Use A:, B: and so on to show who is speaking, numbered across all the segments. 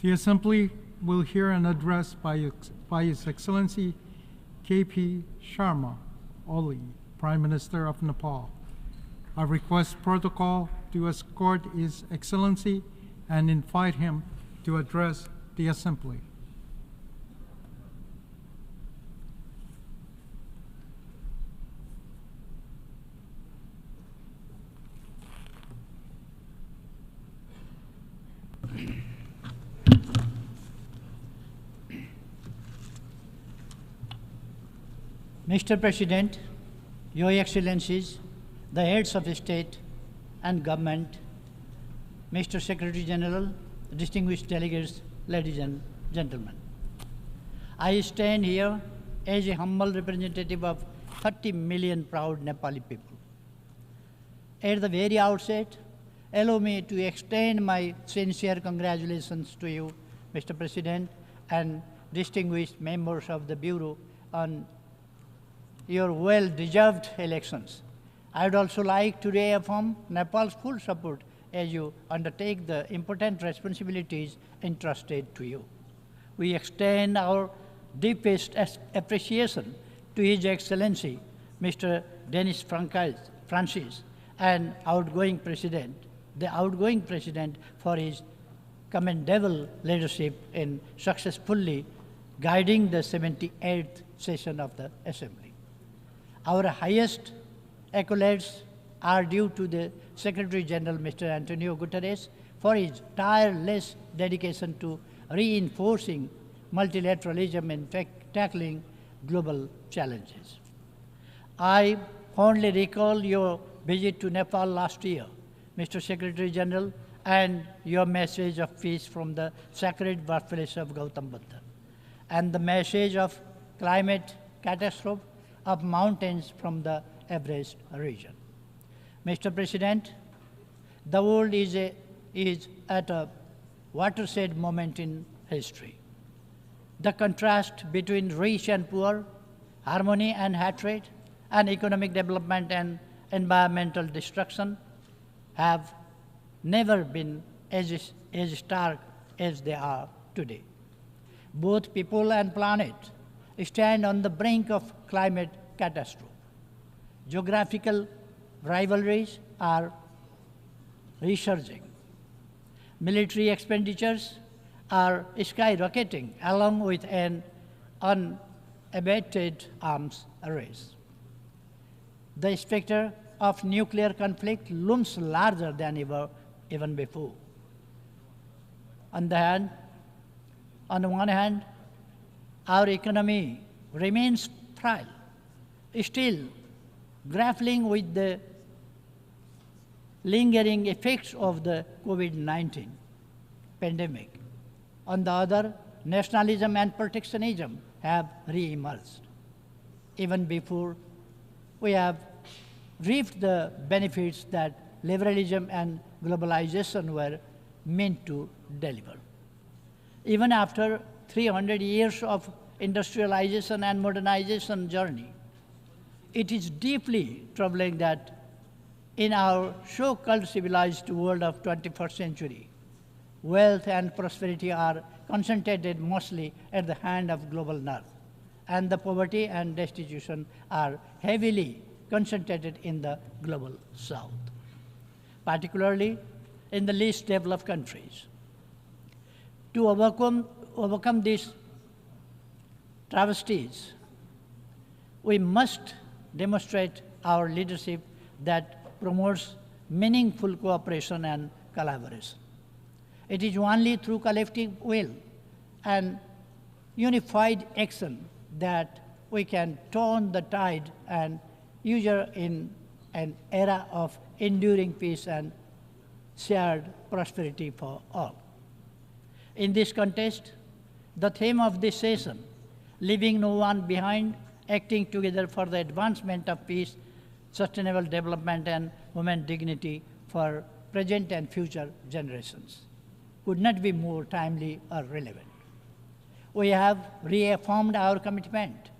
A: The Assembly will hear an address by His Excellency K.P. Sharma Oli, Prime Minister of Nepal. I request protocol to escort His Excellency and invite him to address the Assembly.
B: Mr. President, Your Excellencies, the heads of state and government, Mr. Secretary General, distinguished delegates, ladies and gentlemen. I stand here as a humble representative of 30 million proud Nepali people. At the very outset, allow me to extend my sincere congratulations to you, Mr. President, and distinguished members of the Bureau on your well-deserved elections. I would also like to reaffirm Nepal's full support as you undertake the important responsibilities entrusted to you. We extend our deepest appreciation to His Excellency, Mr. Denis Francis, and the outgoing President, for his commendable leadership in successfully guiding the 78th session of the Assembly. Our highest accolades are due to the Secretary General, Mr. Antonio Guterres, for his tireless dedication to reinforcing multilateralism and tackling global challenges. I fondly recall your visit to Nepal last year, Mr. Secretary General, and your message of peace from the sacred birthplace of Gautam Buddha, and the message of climate catastrophe of mountains from the Everest region. Mr. President, the world is at a watershed moment in history. The contrast between rich and poor, harmony and hatred, and economic development and environmental destruction have never been as stark as they are today. Both people and planet stand on the brink of climate catastrophe. Geographical rivalries are resurging. Military expenditures are skyrocketing along with an unabated arms race. The specter of nuclear conflict looms larger than ever, even before. On the one hand, our economy remains frail, still grappling with the lingering effects of the COVID-19 pandemic. On the other, nationalism and protectionism have re-emerged. Even before we have reaped the benefits that liberalism and globalization were meant to deliver. Even after 300 years of industrialization and modernization journey, it is deeply troubling that in our so-called civilized world of 21st century, wealth and prosperity are concentrated mostly at the hand of global north, and the poverty and destitution are heavily concentrated in the global south, particularly in the least developed countries. To overcome these travesties, we must demonstrate our leadership that promotes meaningful cooperation and collaboration. It is only through collective will and unified action that we can turn the tide and usher in an era of enduring peace and shared prosperity for all. In this context, the theme of this session, leaving no one behind, acting together for the advancement of peace, sustainable development, and human dignity for present and future generations, could not be more timely or relevant. We have reaffirmed our commitment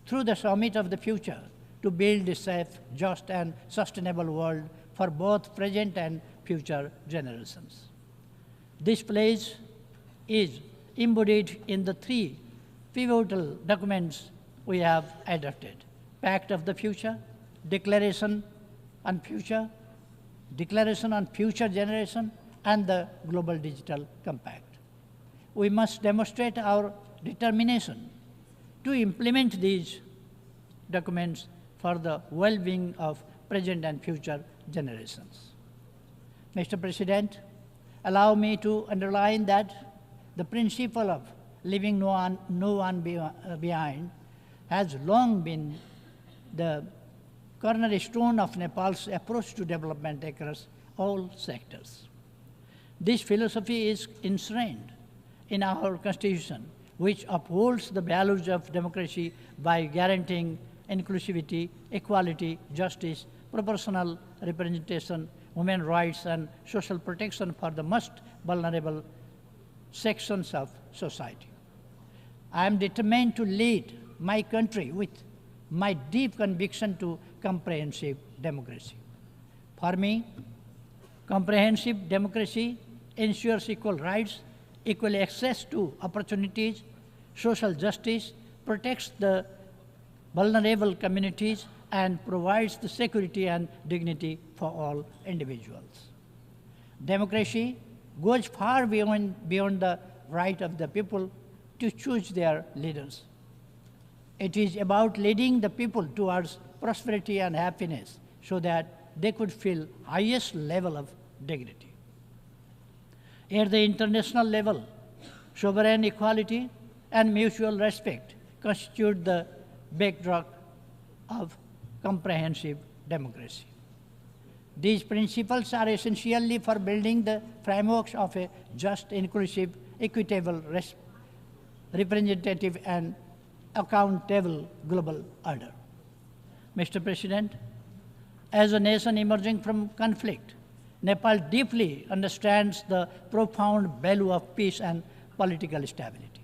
B: through the Summit of the Future to build a safe, just, and sustainable world for both present and future generations. This pledge is embodied in the three pivotal documents we have adopted: Pact of the Future, Declaration on Future Generation, and the Global Digital Compact. We must demonstrate our determination to implement these documents for the well-being of present and future generations. Mr. President, allow me to underline that the principle of leaving no one behind has long been the cornerstone of Nepal's approach to development across all sectors. This philosophy is enshrined in our Constitution, which upholds the values of democracy by guaranteeing inclusivity, equality, justice, proportional representation, human rights, and social protection for the most vulnerable sections of society. I am determined to lead my country with my deep conviction to comprehensive democracy. For me, comprehensive democracy ensures equal rights, equal access to opportunities, social justice, protects the vulnerable communities, and provides the security and dignity for all individuals. Democracy goes far beyond the right of the people to choose their leaders. It is about leading the people towards prosperity and happiness so that they could feel highest level of dignity. At the international level, sovereign equality and mutual respect constitute the backdrop of comprehensive democracy. These principles are essentially for building the frameworks of a just, inclusive, equitable, representative, and accountable global order. Mr. President, as a nation emerging from conflict, Nepal deeply understands the profound value of peace and political stability.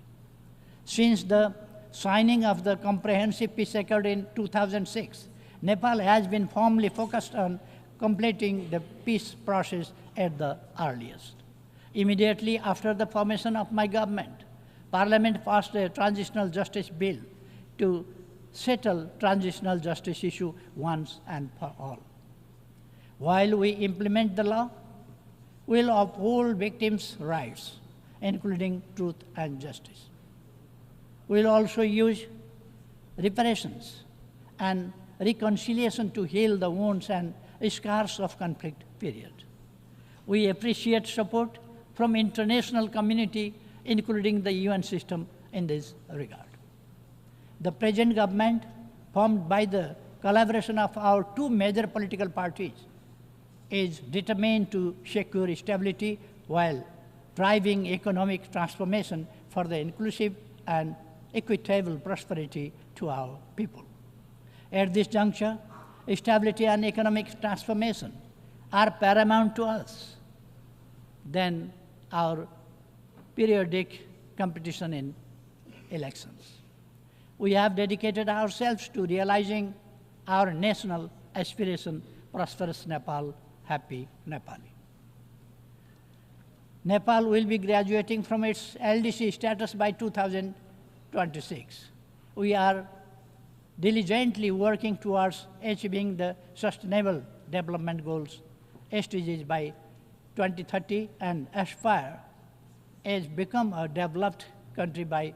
B: Since the signing of the Comprehensive Peace Accord in 2006, Nepal has been firmly focused on completing the peace process at the earliest. Immediately after the formation of my government, Parliament passed a transitional justice bill to settle transitional justice issue once and for all. While we implement the law, we will uphold victims' rights, including truth and justice. We will also use reparations and reconciliation to heal the wounds and scars of conflict period. We appreciate support from international community, including the UN system, in this regard. The present government, formed by the collaboration of our two major political parties, is determined to secure stability while driving economic transformation for the inclusive and equitable prosperity to our people. At this juncture, stability and economic transformation are paramount to us than our periodic competition in elections. We have dedicated ourselves to realizing our national aspiration, prosperous Nepal, happy Nepali. Nepal will be graduating from its LDC status by 2026. We are diligently working towards achieving the Sustainable Development Goals, SDGs, by 2030 and aspire as become a developed country by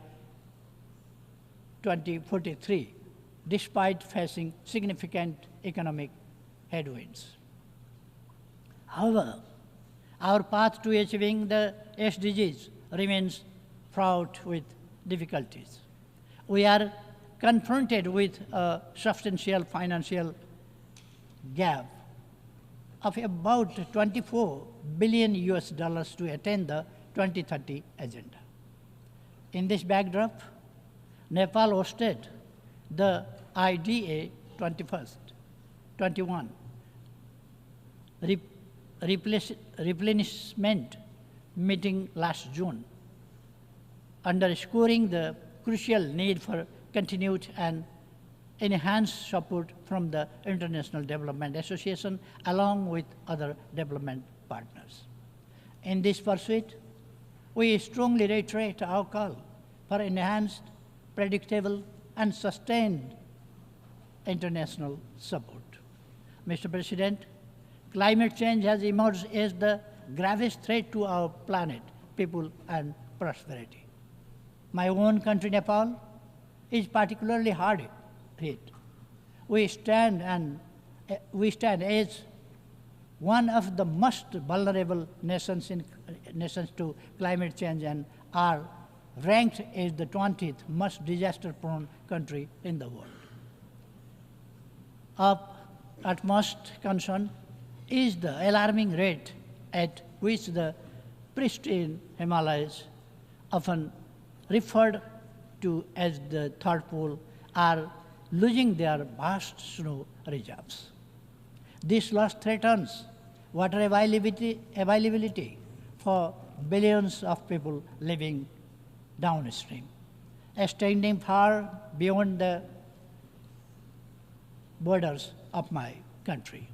B: 2043, despite facing significant economic headwinds. However, our path to achieving the SDGs remains fraught with difficulties. We are confronted with a substantial financial gap of about 24 billion US dollars to attain the 2030 agenda. In this backdrop, Nepal hosted the IDA 21 replenishment meeting last June, underscoring the crucial need for continued and enhanced support from the International Development Association along with other development partners. In this pursuit, we strongly reiterate our call for enhanced, predictable, and sustained international support. Mr. President, climate change has emerged as the gravest threat to our planet, people, and prosperity. My own country, Nepal, is particularly hard hit. We stand as one of the most vulnerable nations to climate change and are ranked as the 20th most disaster-prone country in the world. Of utmost concern is the alarming rate at which the pristine Himalayas, often referred to as the third pole, are losing their vast snow reserves. This loss threatens water availability for billions of people living downstream, extending far beyond the borders of my country.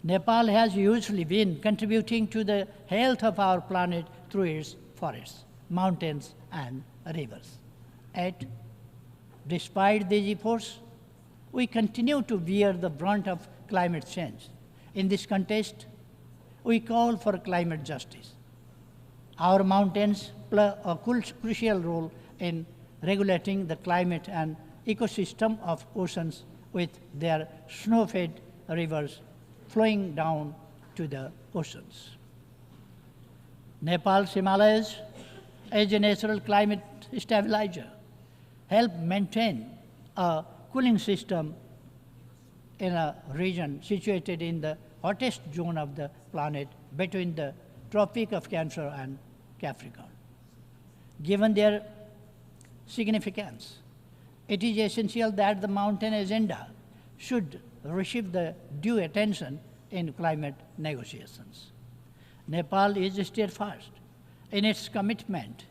B: Nepal has hugely been contributing to the health of our planet through its forests, mountains, and rivers. Yet, despite these efforts, we continue to bear the brunt of climate change. In this context, we call for climate justice. Our mountains play a crucial role in regulating the climate and ecosystem of oceans with their snow-fed rivers flowing down to the oceans. Nepal's Himalayas, as a natural climate stabilizer, help maintain a cooling system in a region situated in the hottest zone of the planet between the Tropic of Cancer and Capricorn. Given their significance, it is essential that the mountain agenda should receive the due attention in climate negotiations. Nepal is steadfast in its commitment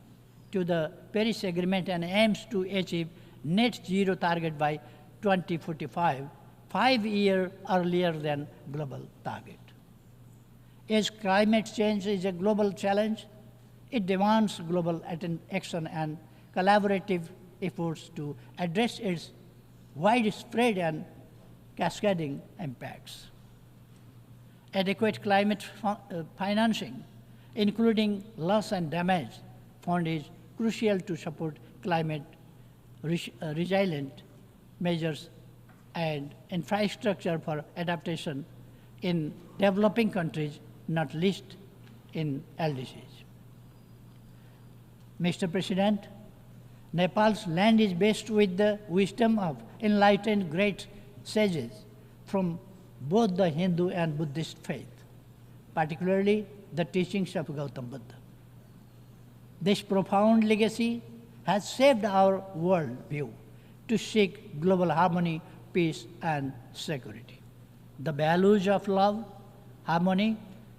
B: to the Paris Agreement and aims to achieve net zero target by 2045, 5 years earlier than global target. As climate change is a global challenge, it demands global action and collaborative efforts to address its widespread and cascading impacts. Adequate climate financing, including loss and damage fund, is crucial to support climate resilient measures and infrastructure for adaptation in developing countries, not least in LDCs. Mr. President, Nepal's land is blessed with the wisdom of enlightened great sages from both the Hindu and Buddhist faith, particularly the teachings of Gautam Buddha. This profound legacy has shaped our worldview to seek global harmony, peace, and security. The values of love, harmony,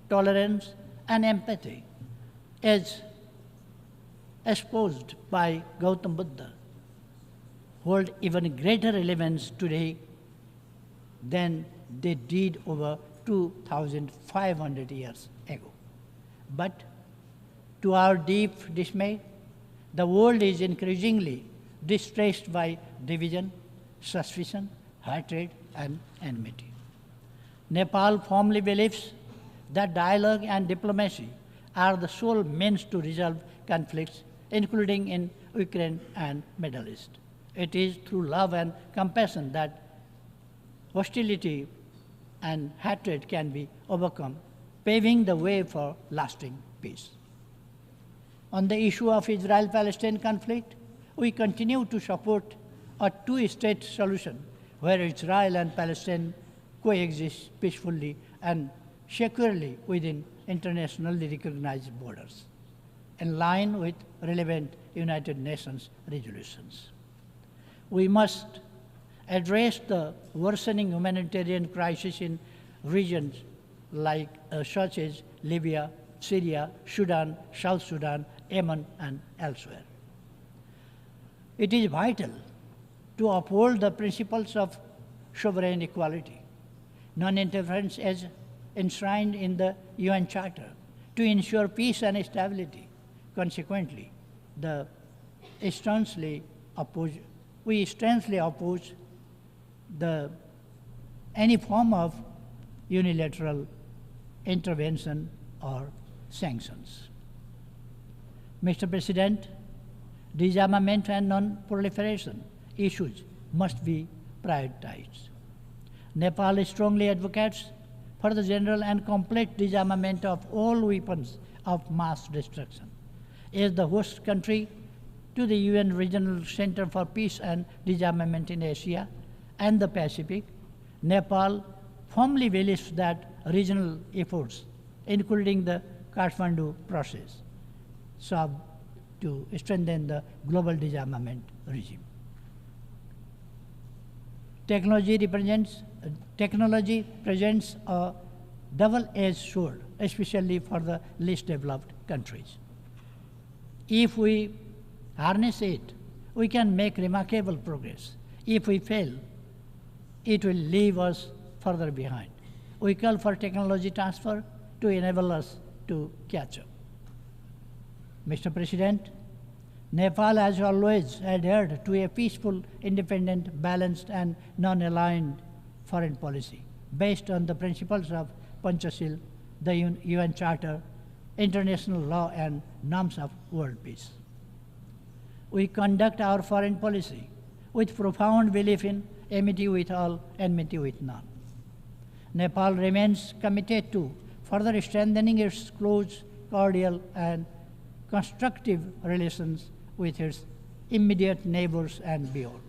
B: tolerance, and empathy, as espoused by Gautam Buddha, hold even greater relevance today than they did over 2,500 years ago. But to our deep dismay, the world is increasingly distressed by division, suspicion, hatred, and enmity. Nepal firmly believes that dialogue and diplomacy are the sole means to resolve conflicts, including in Ukraine and Middle East. It is through love and compassion that hostility and hatred can be overcome, paving the way for lasting peace. On the issue of Israel-Palestine conflict, we continue to support a two-state solution where Israel and Palestine coexist peacefully and securely within internationally recognized borders, in line with relevant United Nations resolutions. We must address the worsening humanitarian crisis in regions such as Libya, Syria, Sudan, South Sudan, Yemen, and elsewhere. It is vital to uphold the principles of sovereign equality, non-interference as enshrined in the UN Charter, to ensure peace and stability, Consequently, the sternly oppose, we sternly oppose any form of unilateral intervention or sanctions. Mr. President, disarmament and non-proliferation issues must be prioritized. Nepal strongly advocates for the general and complete disarmament of all weapons of mass destruction. As the host country to the UN Regional Center for Peace and Disarmament in Asia and the Pacific, Nepal firmly believes that regional efforts, including the Kathmandu process, serve to strengthen the global disarmament regime. Technology presents a double-edged sword, especially for the least developed countries. If we harness it, we can make remarkable progress. If we fail, it will leave us further behind. We call for technology transfer to enable us to catch up. Mr. President, Nepal has always adhered to a peaceful, independent, balanced, and non-aligned foreign policy based on the principles of Panchashil, the UN Charter, international law, and norms of world peace. We conduct our foreign policy with profound belief in amity with all, enmity with none. Nepal remains committed to further strengthening its close, cordial, and constructive relations with its immediate neighbors and beyond,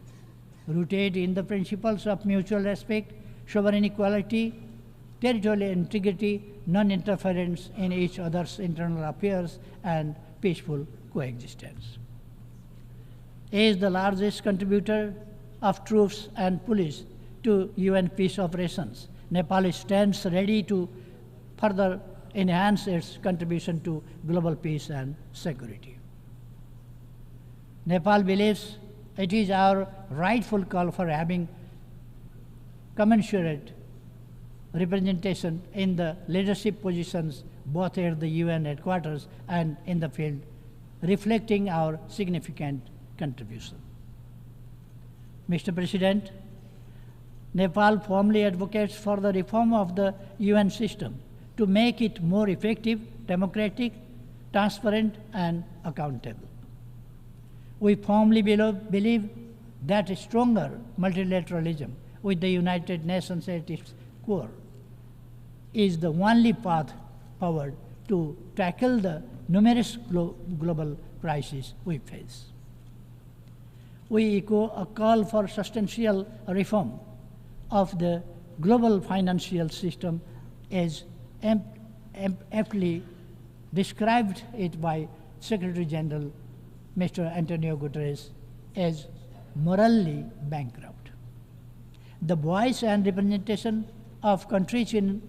B: rooted in the principles of mutual respect, sovereign equality, territorial integrity, non-interference in each other's internal affairs, and peaceful coexistence. As the largest contributor of troops and police to UN peace operations, Nepal stands ready to further enhance its contribution to global peace and security. Nepal believes it is our rightful call for having commensurate representation in the leadership positions both at the UN headquarters and in the field, reflecting our significant contribution. Mr. President, Nepal firmly advocates for the reform of the UN system to make it more effective, democratic, transparent, and accountable. We firmly believe that a stronger multilateralism with the United Nations at its core is the only path forward to tackle the numerous global crises we face. We echo a call for substantial reform of the global financial system as aptly described it by Secretary General Mr. Antonio Guterres as morally bankrupt. The voice and representation of countries in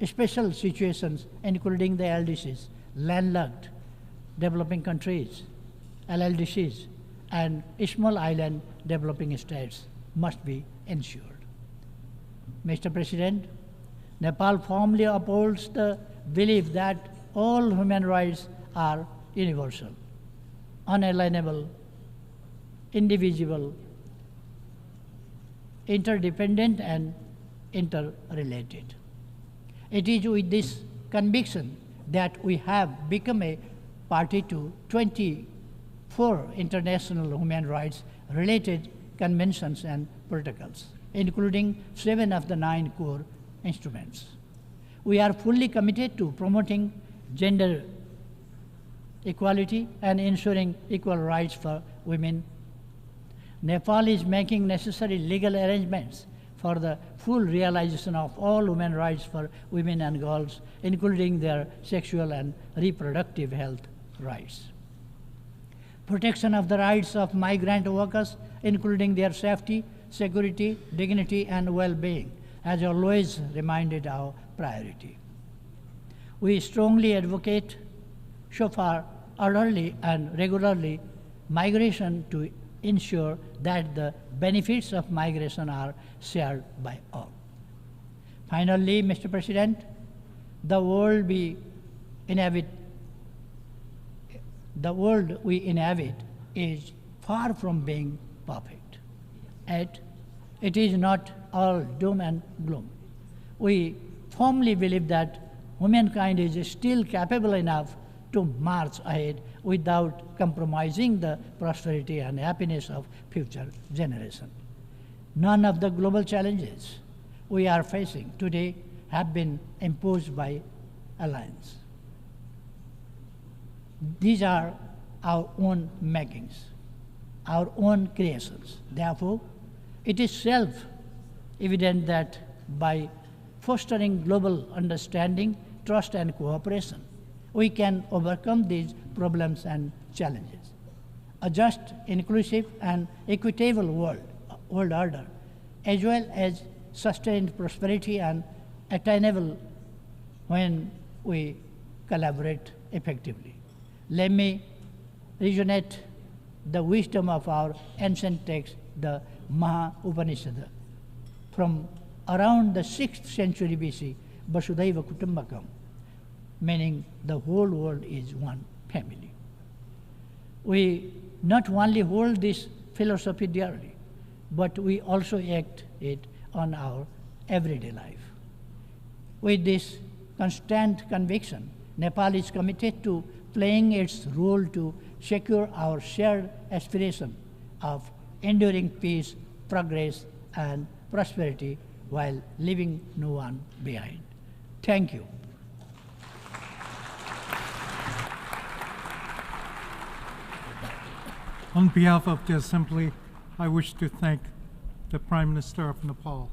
B: special situations, including the LDCs, landlocked developing countries, LLDCs, and small island developing states must be ensured. Mr. President, Nepal firmly upholds the belief that all human rights are universal, unalienable, indivisible, interdependent, and interrelated. It is with this conviction that we have become a party to 24 international human rights related conventions and protocols, including 7 of the 9 core instruments. We are fully committed to promoting gender equality and ensuring equal rights for women. Nepal is making necessary legal arrangements for the full realization of all human rights for women and girls, including their sexual and reproductive health rights. Protection of the rights of migrant workers, including their safety, security, dignity, and well-being, has always remained our priority. We strongly advocate so far orderly and regularly migration to ensure that the benefits of migration are shared by all. Finally, Mr. President, the world we inhabit the world we inhabit is far from being perfect. Yet, it is not all doom and gloom. We firmly believe that humankind is still capable enough to march ahead without compromising the prosperity and happiness of future generations. None of the global challenges we are facing today have been imposed by alliance. These are our own makings, our own creations. Therefore, it is self-evident that by fostering global understanding, trust, and cooperation, we can overcome these problems and challenges. A just, inclusive, and equitable world order, as well as sustained prosperity and attainable when we collaborate effectively. Let me resonate the wisdom of our ancient text, the Maha Upanishad, from around the 6th century BC, Vasudhaiva Kutumbakam, meaning the whole world is one family. We not only hold this philosophy dearly, but we also act it on our everyday life. With this constant conviction, Nepal is committed to playing its role to secure our shared aspiration of enduring peace, progress, and prosperity while leaving no one behind. Thank you.
A: On behalf of the Assembly, I wish to thank the Prime Minister of Nepal.